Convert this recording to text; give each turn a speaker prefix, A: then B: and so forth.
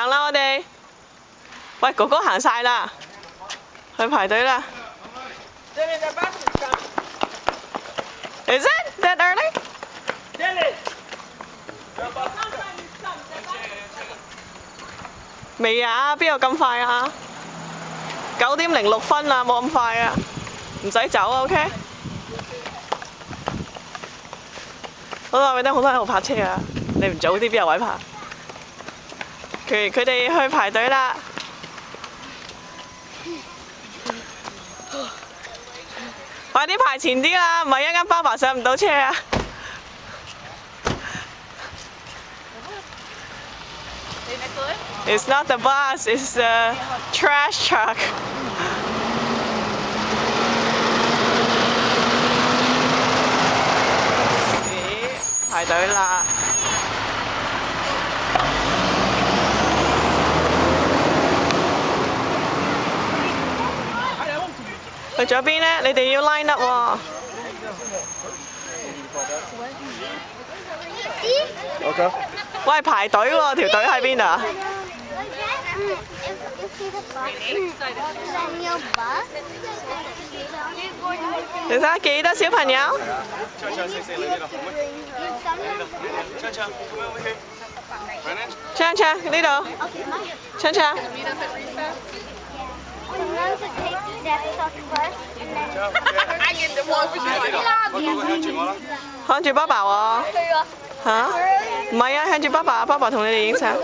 A: 行啦，我哋。喂，哥哥行晒啦，去排隊啦。Is it that early? 未啊，邊有咁快啊？9:06啊，冇咁快啊，唔使走啊 ，OK？ 好啦，我哋好多人喺度泊車啊，你唔早啲邊有位泊？佢哋去排隊啦。快啲排前啲啦，唔係一陣間爸爸上唔到車啊！It's not the bus, it's the trash truck. 排隊啦！去咗邊呢？你哋要 line up 喎。喂，排隊喎，條隊喺邊度啊？你睇下幾多小朋友？唱唱呢度，唱唱。向住爸爸喎。嚇？唔係啊，向住爸爸，爸爸同你哋影相。